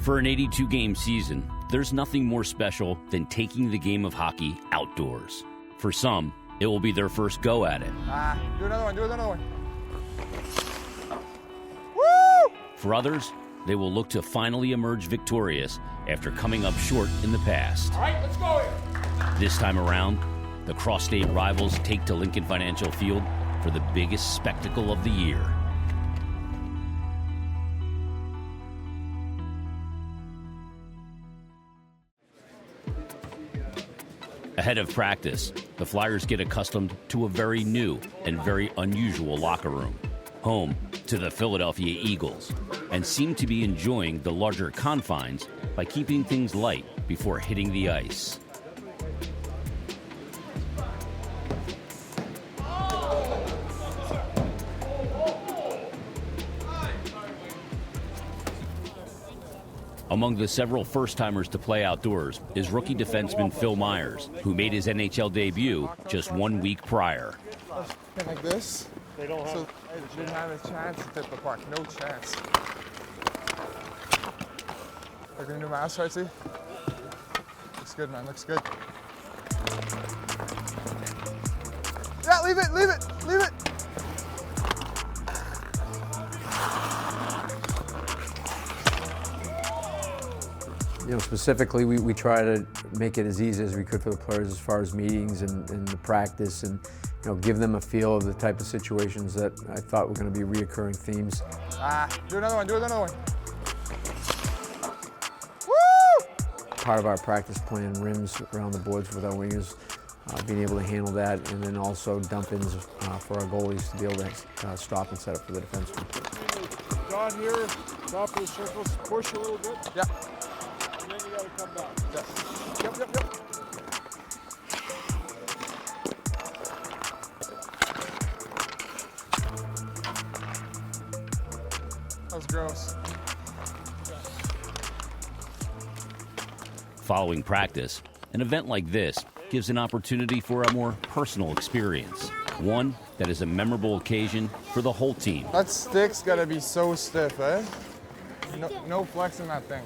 For an 82-game season, there's nothing more special than taking the game of hockey outdoors. For some, it will be their first go at it. Do another one. For others, they will look to finally emerge victorious after coming up short in the past. All right, let's go here. This time around, the cross-state rivals take to Lincoln Financial Field for the biggest spectacle of the year. Ahead of practice, the Flyers get accustomed to a very new and very unusual locker room, home to the Philadelphia Eagles, and seem to be enjoying the larger confines by keeping things light before hitting the ice. Among the several first-timers to play outdoors is rookie defenseman Phil Myers, who made his NHL debut just 1 week prior. Like this. They don't have. So they didn't have a chance to tip the puck. No chance. They're gonna do mouse right, see? Looks good, man. Looks good. Yeah, leave it. You know, specifically, we try to make it as easy as we could for the players as far as meetings and the practice, and you know, give them a feel of the type of situations that I thought were going to be reoccurring themes. Do another one. Part of our practice plan, rims around the boards with our wingers, being able to handle that, and then also dump-ins for our goalies to be able to stop and set up for the defenseman. Down here, top of the circles, push a little bit. Yeah. And then you got to come down. Yep. That was gross. Following practice, an event like this gives an opportunity for a more personal experience, one that is a memorable occasion for the whole team. That stick's gotta be so stiff, eh? No flex in that thing.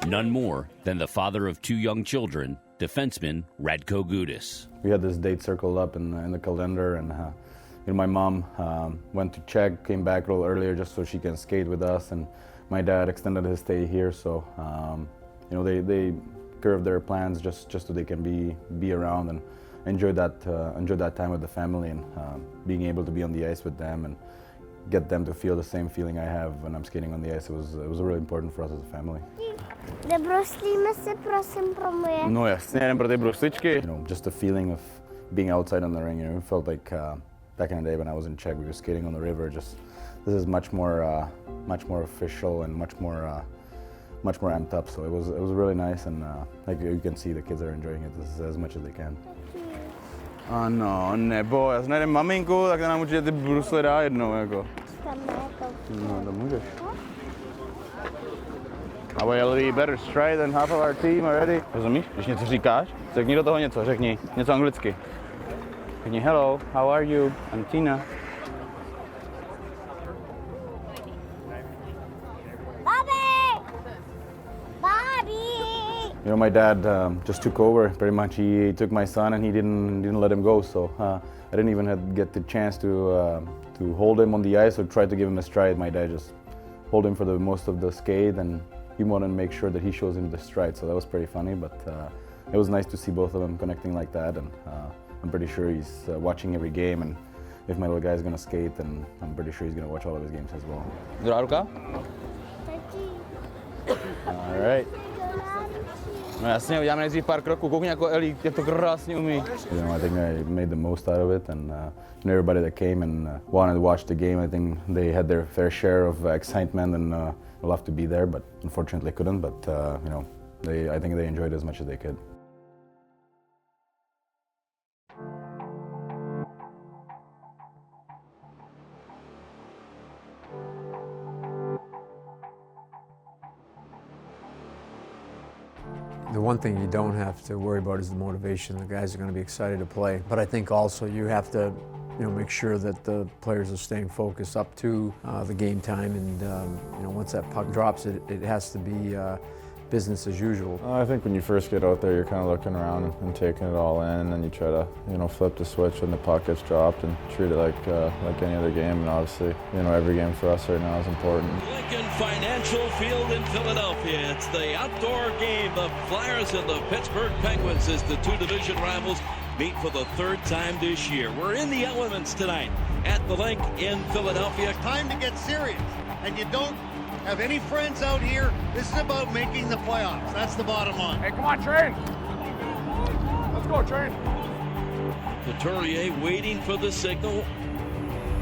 None more than the father of two young children, defenseman Radko Gudas. We had this date circled up in the calendar, and my mom went to check, came back a little earlier just so she can skate with us, and my dad extended his stay here, so they curved their plans just so they can be around and enjoy that time with the family, and being able to be on the ice with them and get them to feel the same feeling I have when I'm skating on the ice. It was really important for us as a family. Nebruslíme se, prosím, pro moje. No jasně, jdem pro ty brusličky. Just the feeling of being outside on the ring. It felt like back in the day when I was in Czech, we were skating on the river. This is much more official and much more amped up. So it was really nice, and like you can see, the kids are enjoying it as much as they can. Ano, nebo já najdem maminku, tak nám určitě ty brusle dá jednou, jako. No, to můžeš. A we better stride than half of our team already. Rozumíš? Když něco říkáš, řekni do toho něco, řekni něco anglicky. Řekni hello, how are you? I'm Tina. You know, my dad just took over pretty much. He took my son and he didn't let him go. So I didn't even get the chance to hold him on the ice or try to give him a stride. My dad just hold him for the most of the skate, and he wanted to make sure that he shows him the stride. So that was pretty funny, but it was nice to see both of them connecting like that. And I'm pretty sure he's watching every game. And if my little guy's gonna skate, then I'm pretty sure he's gonna watch all of his games as well. Druhá ruka? All right. No jasně, uděláme nejdřív pár kroků, koukni jako Elí, jak to krásně umí. I think I made the most out of it, and everybody that came and wanted to watch the game, I think they had their fair share of excitement and loved to be there, but unfortunately couldn't. But I think they enjoyed it as much as they could. The one thing you don't have to worry about is the motivation. The guys are going to be excited to play. But I think also you have to make sure that the players are staying focused up to the game time, and once that puck drops, it has to be business as usual. I think when you first get out there, you're kind of looking around and taking it all in, and then you try to, flip the switch when the puck gets dropped and treat it like any other game. And obviously, every game for us right now is important. Lincoln Financial Field in Philadelphia. It's the outdoor game. The Flyers and the Pittsburgh Penguins as the two division rivals meet for the third time this year. We're in the elements tonight at the Link in Philadelphia. Time to get serious, and you don't have any friends out here. This is about making the playoffs. That's the bottom line. Hey, come on, Train. Let's go, Train. Couturier waiting for the signal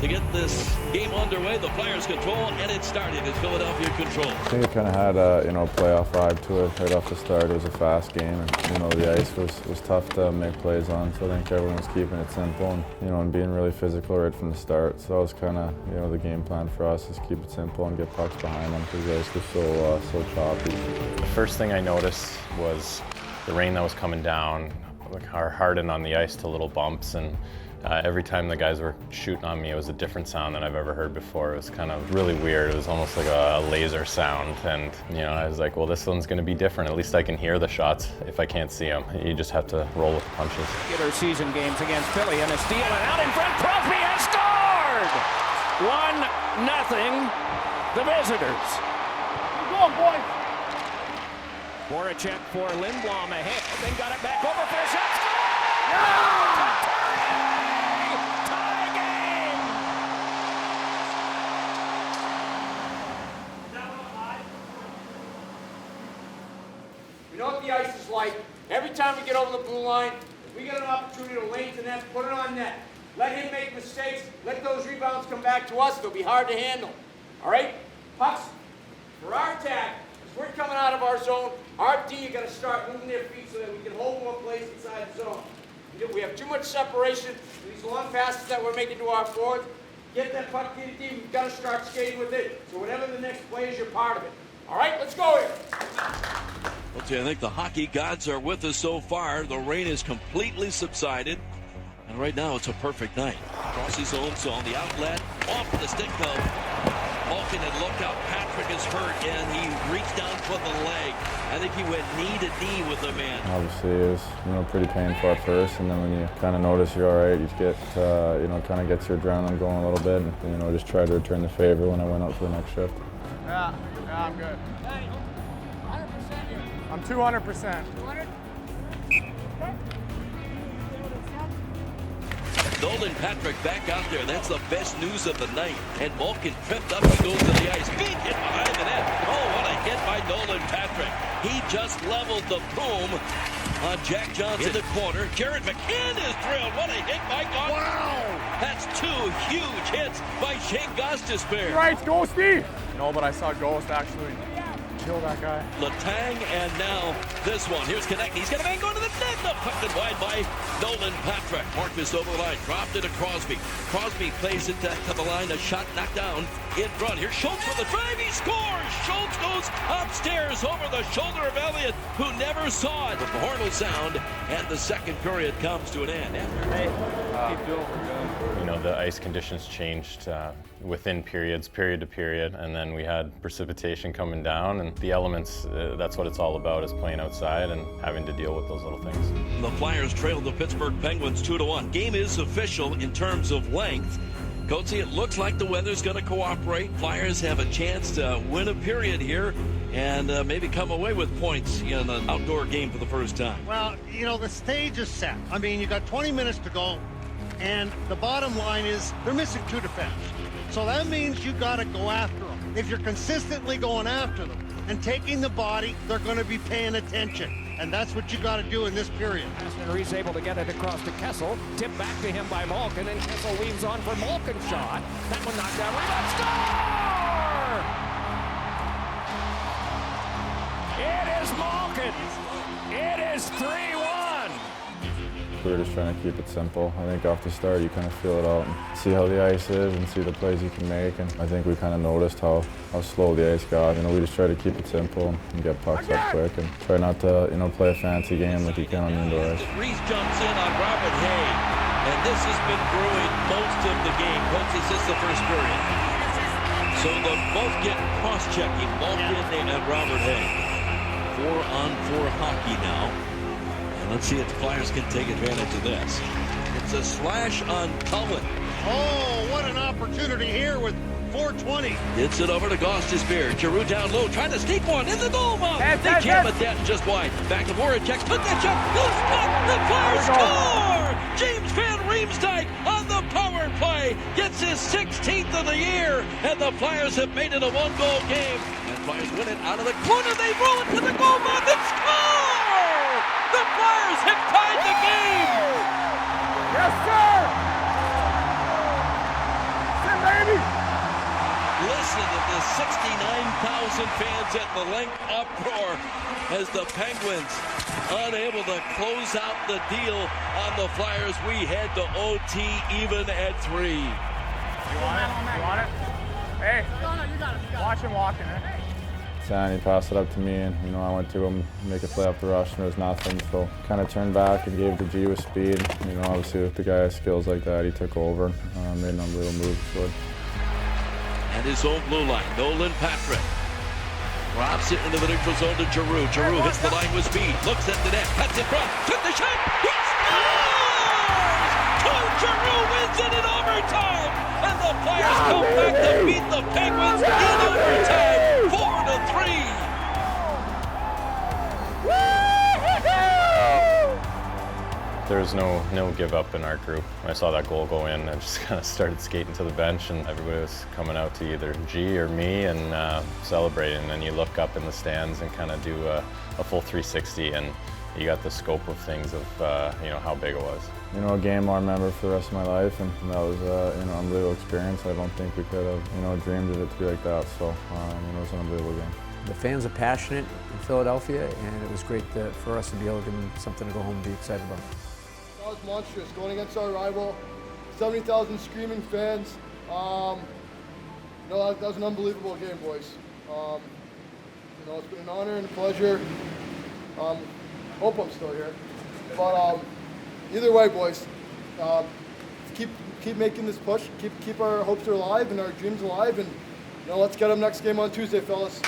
to get this game underway. The Flyers control, and it started as Philadelphia control. I think it kind of had a playoff vibe to it right off the start. It was a fast game, and the ice was tough to make plays on. So I think everyone was keeping it simple and being really physical right from the start. So that was kind of the game plan for us, is keep it simple and get pucks behind them because the ice was so choppy. The first thing I noticed was the rain that was coming down, hardened on the ice to little bumps, and every time the guys were shooting on me, it was a different sound than I've ever heard before. It was kind of really weird. It was almost like a laser sound, and I was like, well, this one's going to be different. At least I can hear the shots if I can't see them. You just have to roll with the punches. Regular season games against Philly, and a steal, and out in front, Crosby has scored! 1-0, the visitors. Keep going, boys. Voracek for Lindblom ahead, then got it back over for a shot. Score! Tie game! We know what the ice is like. Every time we get over the blue line, if we get an opportunity to lane to net, put it on net. Let him make mistakes. Let those rebounds come back to us. They'll be hard to handle. All right? Pucks, for our attack, as we're coming out of our zone, our D, you got to start moving their feet so that we can hold more plays inside the zone. We have too much separation. These long passes that we're making to our forwards, get that puck to the D. We've got to start skating with it. So whatever the next play is, you're part of it. All right, let's go here. I think the hockey gods are with us so far. The rain has completely subsided. And right now, it's a perfect night. Across his own zone, the outlet, off the stick though. Malkin had looked out. Patrick is hurt, and he reached down for the leg. I think he went knee to knee with the man. Obviously, it was pretty painful at first, and then when you kind of notice you're all right, you get kind of gets your adrenaline going a little bit, and just try to return the favor when I went out for the next shift. Yeah, I'm good. 100% here. I'm 200%. 200? Nolan Patrick back out there. That's the best news of the night. And Malkin tripped up and goes to the ice. Big hit behind the net. Oh, what a hit by Nolan Patrick. He just leveled the boom on Jack Johnson in the corner. Jared McCann is thrilled. What a hit by Gostisbehere. Wow! That's two huge hits by Shane Gostisbehere. Right, Ghosty. No, but I saw Ghost actually kill that guy. Letang, and now this one. Here's Konechny. He's got a man going to the net. No, pucked it wide by Nolan Patrick. Marcus over the line. Dropped it to Crosby. Crosby plays it to the line. A shot knocked down in front. Here's Schultz with the drive. He scores. Schultz goes upstairs over the shoulder of Elliott, who never saw it. The horn will sound, and the second period comes to an end. Keep doing what we're doing. The ice conditions changed within periods, period to period, and then we had precipitation coming down, and the elements, that's what it's all about, is playing outside and having to deal with those little things. The Flyers trailed the Pittsburgh Penguins 2-1. Game is official in terms of length. Coatsy, it looks like the weather's going to cooperate. Flyers have a chance to win a period here and maybe come away with points in an outdoor game for the first time. Well, the stage is set. I mean, you got 20 minutes to go, and the bottom line is they're missing two defense. So that means you got to go after them. If you're consistently going after them and taking the body, they're going to be paying attention. And that's what you got to do in this period. And Reese able to get it across to Kessel. Tipped back to him by Malkin, and Kessel weaves on for Malkin's shot. That one knocked down. Rebound score! It is Malkin. It is 3-1. We were just trying to keep it simple. I think off the start you kind of feel it out and see how the ice is and see the plays you can make. And I think we kind of noticed how slow the ice got. We just try to keep it simple and get pucks up quick and try not to play a fancy game like you can on the indoor ice. Reese jumps in on Robert Hay, and And this has been brewing most of the game. Coaches, this is the first period. So they'll both get cross-checking, Malkin and Robert Hay. 4-on-4 hockey now. And let's see if the Flyers can take advantage of this. It's a slash on Cullen. Oh, what an opportunity here with 4:20. Hits it over to Gostisbehere. Giroux down low, trying to sneak one in the goal mouth. They can't, but that just wide. Back to Voracek. Took that shot. Goes back. The Flyers score! James Van Riemsdyk on the power play gets his 16th of the year, and the Flyers have made it a one-goal game. And Flyers win it out of the corner. They roll it to the goal mouth and score! The Flyers have tied the game. Yes, sir! Sit, baby! Listen to the 69,000 fans at the link uproar as the Penguins unable to close out the deal on the Flyers. We head to OT even at 3. You want it? You want it? Hey, you got it. Watch him walking, eh? And he passed it up to me, and I went to him, make a play up the rush, and there was nothing. So kind of turned back and gave it to G with speed. Obviously with the guy has skills like that, he took over, made an unbelievable move. So. And his own blue line, Nolan Patrick drops it into the neutral zone to Giroux. Giroux hits the line with speed, looks at the net, cuts in front, took the shot, he scores! Claude Giroux wins it in overtime, and the Flyers come back to beat the Penguins in overtime, 4-3. There's no give up in our group. When I saw that goal go in, I just kind of started skating to the bench, and everybody was coming out to either G or me and celebrating. And then you look up in the stands and kind of do a full 360, and you got the scope of things of how big it was. A game I'll remember for the rest of my life, and that was an unbelievable experience. I don't think we could have dreamed of it to be like that. So it was an unbelievable game. The fans are passionate in Philadelphia, and it was great for us to be able to give them something to go home and be excited about. That was monstrous, going against our rival. 70,000 screaming fans. That was an unbelievable game, boys. It's been an honor and a pleasure. Hope I'm still here. But either way, boys, keep making this push. Keep our hopes alive and our dreams alive, and let's get them next game on Tuesday, fellas.